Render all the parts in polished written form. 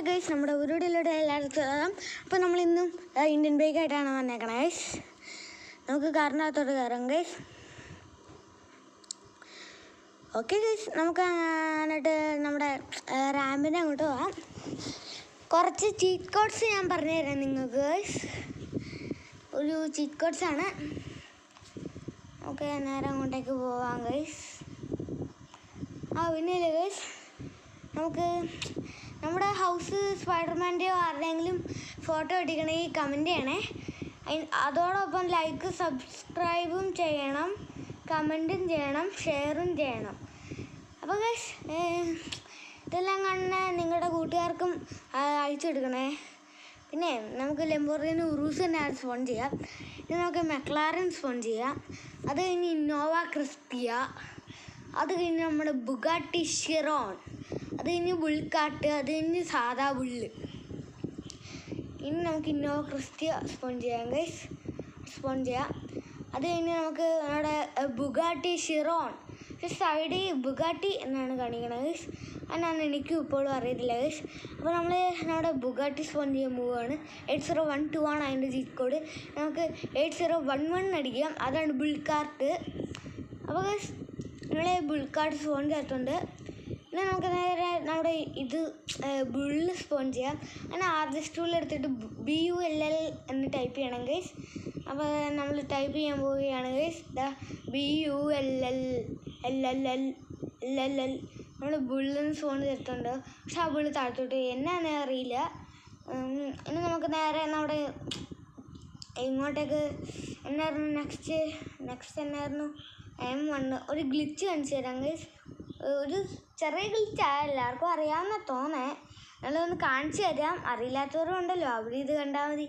Guys, നമ്മുടെ ഉരുടിയിലൂടെ എല്ലാവർക്കും. അപ്പോൾ നമ്മളിന്നും ഇന്ത്യൻ ബൈക്കായിട്ടാണ് വന്നേക്കണേ ഗൈസ്. നമുക്ക് കാറിനകത്തോട്ട് കയറാം ഗൈസ്. ഓക്കെ ഗൈസ്, നമുക്ക് എന്നിട്ട് നമ്മുടെ റാമ്പിനെ അങ്ങോട്ട് പോകാം. കുറച്ച് ചീറ്റ് കോഡ്സ് ഞാൻ പറഞ്ഞുതരാം നിങ്ങൾക്ക് ഗൈസ്. ഒരു ചീറ്റ് കോഡ്സാണ്. ഓക്കെ, നേരെ അങ്ങോട്ടേക്ക് പോവാം ഗൈസ്. പിന്നെ ഗൈസ്, നമുക്ക് നമ്മുടെ ഹൗസ് സ്പൈഡർമാൻ്റെയോ ആരുടെയെങ്കിലും ഫോട്ടോ ഇട്ടിക്കണമെങ്കിൽ കമൻറ്റ് ചെയ്യണേ. അതോടൊപ്പം ലൈക്ക് സബ്സ്ക്രൈബും ചെയ്യണം, കമൻറ്റും ചെയ്യണം, ഷെയറും ചെയ്യണം. അപ്പോൾ ഗൈസ്, ഇതെല്ലാം കാണുന്ന നിങ്ങളുടെ കൂട്ടുകാർക്കും അയച്ചു കൊടുക്കണേ. പിന്നെ നമുക്ക് ലംബോർഗിനി ഉറൂസ് തന്നെ സ്പോൺ ചെയ്യാം. ഇനി നമുക്ക് മെക്ലാരൻ സ്പോൺ ചെയ്യാം. അത് കഴിഞ്ഞ് ഇന്നോവ ക്രിസ്പിയ, അത് കഴിഞ്ഞ് നമ്മുടെ ബുഗാട്ടി ഷിറോൺ, അത് കഴിഞ്ഞ് ബുൾക്കാട്ട്, അത് കഴിഞ്ഞ് സാധാ ബുള്ള്. ഇനി നമുക്ക് ഇന്നോവ ക്രിസ്പിയ സ്പോൺ ചെയ്യാം ഗൈസ്, സ്പോൺ ചെയ്യാം. അത് കഴിഞ്ഞ് നമുക്ക് നമ്മുടെ ബുഗാട്ടി ഷിറോൺ, സൈഡിൽ ബുഗാട്ടി എന്നാണ് കാണിക്കണത് ഗൈസ്. അതിനാണ് എനിക്കും ഇപ്പോഴും അറിയത്തില്ല ഗൈസ്. അപ്പോൾ നമ്മൾ നമ്മുടെ ബുഗാട്ടി സ്പോൺ ചെയ്യാൻ പോവുകയാണ്. 8012 ആണ് അതിൻ്റെ ജീറ്റ് കോഡ്. നമുക്ക് 8011 അടിക്കാം, അതാണ് ബുൾക്കാർട്ട്. അപ്പോൾ ഗൈസ്, നമ്മൾ ബുൾക്കാർട്ട് സ്പോൺ ചെയ്തിട്ടുണ്ട്. പിന്നെ നമുക്ക് നേരെ നമ്മുടെ ഇത് ബുള്ള് സ്പോൺ ചെയ്യാം. അങ്ങനെ ആർജിസ്റ്റ് ടൂൾ എടുത്തിട്ട് BULL എന്ന് ടൈപ്പ് ചെയ്യണം ഗൈസ്. അപ്പോൾ നമ്മൾ ടൈപ്പ് ചെയ്യാൻ പോവുകയാണ് ഗൈസ്. BULLLLLL നമ്മൾ ബുള്ളിന് സ്പോൺ ചെയ്തിട്ടുണ്ട്. പക്ഷെ ആ ബുള്ള് താഴത്തോട്ട് എന്നാന്ന് അറിയില്ല. ഇനി നമുക്ക് നേരെ നമ്മുടെ ഇങ്ങോട്ടേക്ക് എന്നായിരുന്നു നെക്സ്റ്റ് എന്നായിരുന്നു M1 ഒരു ഗ്ലിച്ച് കാണിച്ചു തരാം ഗൈസ്. ഒരു ചെറിയ ഗ്ലിച്ചായ എല്ലാവർക്കും അറിയാമെന്ന് തോന്നേ. നമ്മളൊന്ന് കാണിച്ചു തരാം, അറിയില്ലാത്തവരും ഉണ്ടല്ലോ, അവർ ഇത് കണ്ടാൽ മതി.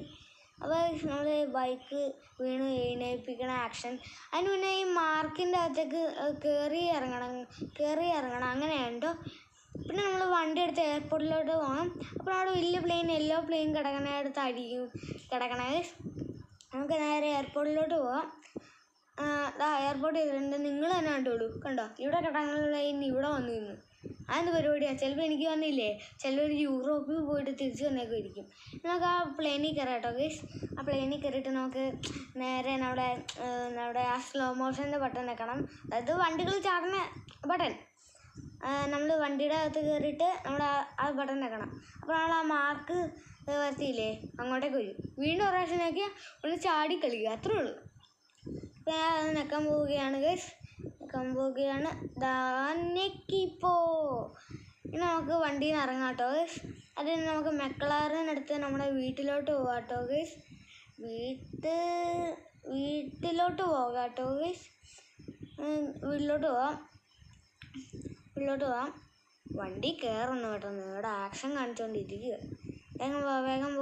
അപ്പോൾ നമ്മൾ ബൈക്ക് വീണ് എഴുന്നേൽപ്പിക്കണ ആക്ഷൻ. അതിന് പിന്നെ ഈ മാർക്കിൻ്റെ അകത്തേക്ക് കയറി ഇറങ്ങണം അങ്ങനെയുണ്ടോ. പിന്നെ നമ്മൾ വണ്ടി എടുത്ത് എയർപോർട്ടിലോട്ട് പോകണം. അപ്പോൾ അവിടെ വലിയ പ്ലെയിൻ, യെല്ലോ പ്ലെയിൻ കിടക്കണേ. നമുക്ക് നേരെ എയർപോർട്ടിലോട്ട് പോകാം. എയർപോർട്ട് ചെയ്തിട്ടുണ്ട്. നിങ്ങൾ തന്നെ കണ്ടോളൂ, കണ്ടോ ഇവിടെ കിടങ്ങുള്ള ഇവിടെ വന്നു നിന്നു. അതെന്ത് പരിപാടിയാണ്? ചിലപ്പോൾ എനിക്ക് വന്നില്ലേ, ചിലപ്പോൾ യൂറോപ്പിൽ പോയിട്ട് തിരിച്ച് വന്നേക്കുമായിരിക്കും. നമുക്ക് ആ പ്ലെയിനിൽ കയറാം കേട്ടോ ഗൈസ്. ആ പ്ലെയിനിൽ കയറിയിട്ട് നമുക്ക് നേരെ നമ്മുടെ ആ സ്ലോ മോഷൻ്റെ ബട്ടൺ വെക്കണം. അതായത് വണ്ടികൾ ചാടുന്ന ബട്ടൺ. നമ്മൾ വണ്ടിയുടെ അകത്ത് കയറിയിട്ട് നമ്മുടെ ആ ബട്ടൺ വെക്കണം. അപ്പോൾ നമ്മൾ ആ മാർക്ക് വരുത്തിയില്ലേ, അങ്ങോട്ടേക്ക് വരും. വീണ്ടും ഒരു പ്രാവശ്യം നോക്കിയാൽ ഒന്ന് ചാടി കളിക്കുക, അത്രേ ഉള്ളൂ. അപ്പോൾ ഞാൻ നിൽക്കാൻ പോവുകയാണ് ഗൈസ്, നെക്കിപ്പോ. ഇനി നമുക്ക് വണ്ടിയിൽ നിന്ന് ഇറങ്ങാം കേട്ടോ ഗൈസ്. അതിന് നമുക്ക് മെക്ലാരൻ എടുത്ത് നമ്മുടെ വീട്ടിലോട്ട് പോകാം കേട്ടോ ഗൈസ്. വീട്ടിലോട്ട് പോകാം. വണ്ടി കയറുന്നു കേട്ടോ, ഇവിടെ ആക്ഷൻ കാണിച്ചുകൊണ്ടിരിക്കുക. വേഗം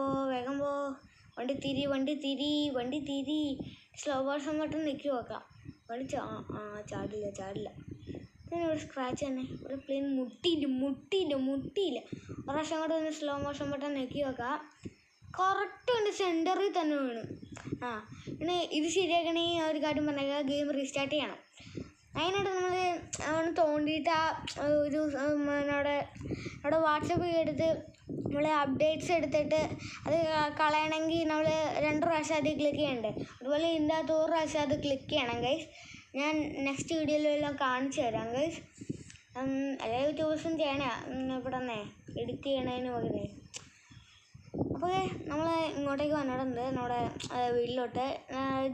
പോ. വണ്ടി തിരി. സ്ലോ മോഷൻ ബട്ടൺ നിൽക്കി നോക്കാം. വണ്ടി ചാടില്ല. പിന്നെ ഒരു സ്ക്രാച്ച് തന്നെ, ഒരു പ്ലെയിൻ മുട്ടിയില്ല. ഒരു പ്രാവശ്യം കൂടെ ഒന്ന് സ്ലോ മോഷൻ ബട്ടൺ നിൽക്കി നോക്കാം. കറക്റ്റ് എൻ്റെ സെൻറ്ററിൽ തന്നെ വീണ്. പിന്നെ ഇത് ശരിയാക്കണമെങ്കിൽ ഒരു കാര്യം പറഞ്ഞേക്കാം, ഗെയിം റീസ്റ്റാർട്ട് ചെയ്യണം. അതിനായിട്ട് നമ്മൾ തോണ്ടിയിട്ട് ഒരു നമ്മുടെ വാട്സപ്പ് എടുത്ത് നമ്മൾ അപ്ഡേറ്റ്സ് എടുത്തിട്ട് അത് കളയണമെങ്കിൽ നമ്മൾ 2 പ്രാവശ്യം അത് ക്ലിക്ക് ചെയ്യണ്ടേ. അതുപോലെ ഇതിൻ്റെ അകത്ത് 1 പ്രാവശ്യം അത് ക്ലിക്ക് ചെയ്യണം ഗൈസ്. ഞാൻ നെക്സ്റ്റ് വീഡിയോയിലെല്ലാം കാണിച്ചു തരാം ഗൈസ്. എല്ലാ യൂട്യൂബേഴ്സും ചെയ്യണേ ഇവിടെ തന്നെ എഡിറ്റ് ചെയ്യണതിന് പകരം. അപ്പോൾ നമ്മൾ ഇങ്ങോട്ടേക്ക് വന്നിട്ടുണ്ട്, നമ്മുടെ വീട്ടിലോട്ട്.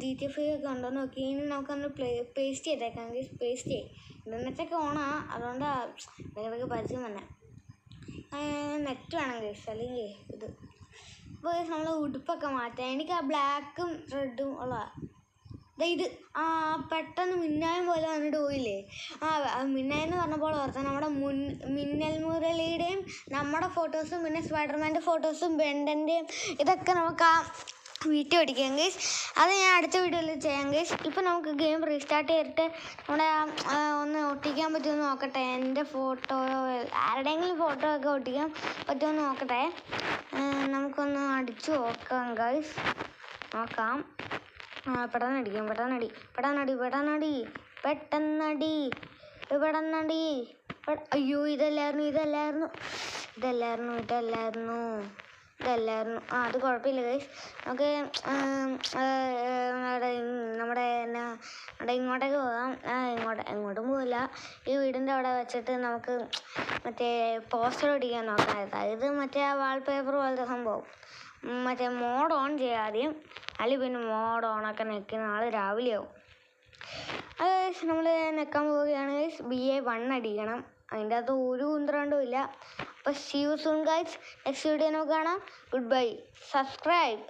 GTA 5 ഒക്കെ ഉണ്ടോയെന്ന് നോക്കി. ഇനി നമുക്കൊന്ന് പേസ്റ്റ് ചെയ്തേക്കാം ഗൈസ്. പേസ്റ്റ് ചെയ്യും. ഇൻ്റർനെറ്റൊക്കെ ഓണാണ്, അതുകൊണ്ടാണ് ഇടയ്ക്കിടയ്ക്ക് പരിചയം തന്നെ. നെറ്റ് വേണം ഗൈസ്, അല്ലെങ്കിൽ ഇത്. അപ്പോൾ ഗൈസ്, നമ്മൾ ഉടുപ്പൊക്കെ മാറ്റാം. എനിക്ക് ആ ബ്ലാക്കും റെഡും ഉള്ള ഇത് പെട്ടെന്ന് മിന്നായം പോലെ വന്നിട്ട് പോയില്ലേ. മിന്നായെന്ന് പറഞ്ഞപ്പോൾ ഓർത്താൽ നമ്മുടെ മിന്നൽ മുരളിയുടെയും നമ്മുടെ ഫോട്ടോസും പിന്നെ സ്പൈഡർമാൻ്റെ ഫോട്ടോസും ബെൻഡൻ്റെയും ഇതൊക്കെ നമുക്ക് ആ വീട്ടിൽ ഓടിക്കാം ഗൈസ്. അത് ഞാൻ അടുത്ത വീഡിയോയിൽ ചെയ്യാം ഗൈസ്. ഇപ്പം നമുക്ക് ഗെയിം റീസ്റ്റാർട്ട് ചെയ്തിട്ട് നമ്മുടെ ഒന്ന് ഒട്ടിക്കാൻ പറ്റുമെന്ന് നോക്കട്ടെ. എൻ്റെ ഫോട്ടോ, ആരുടെയെങ്കിലും ഫോട്ടോ ഒക്കെ ഒട്ടിക്കാൻ പറ്റുമെന്ന് നോക്കട്ടെ. നമുക്കൊന്ന് അടിച്ചു നോക്കാം ഗൈസ്. പെട്ടെന്നടി. അയ്യോ ഇതല്ലായിരുന്നു. അത് കുഴപ്പമില്ല ഗൈസ്. നമുക്ക് നമ്മുടെ ഇങ്ങോട്ടേക്ക് പോകാം. എങ്ങോട്ടും പോകില്ല. ഈ വീടിൻ്റെ അവിടെ വെച്ചിട്ട് നമുക്ക് മറ്റേ പോസ്റ്റർ ഒട്ടിക്കാൻ നോക്കാം. അതായത് മറ്റേ ആ വാൾപേപ്പർ പോലത്തെ സംഭവം. മറ്റേ മോഡ് ഓൺ ചെയ്യാം ആദ്യം. അല്ലെങ്കിൽ പിന്നെ മോഡ് ഓണൊക്കെ നിൽക്കുന്ന ആൾ രാവിലെ ആവും. അത് നമ്മൾ നിൽക്കാൻ പോവുകയാണ് ഗൈസ്. BA1 അടിക്കണം. അതിൻ്റെ അകത്ത് ഒരു കുന്ത്രണ്ടും ഇല്ല. അപ്പോൾ see you soon guys. Next video നമുക്ക് കാണാം. Good bye. സബ്സ്ക്രൈബ്.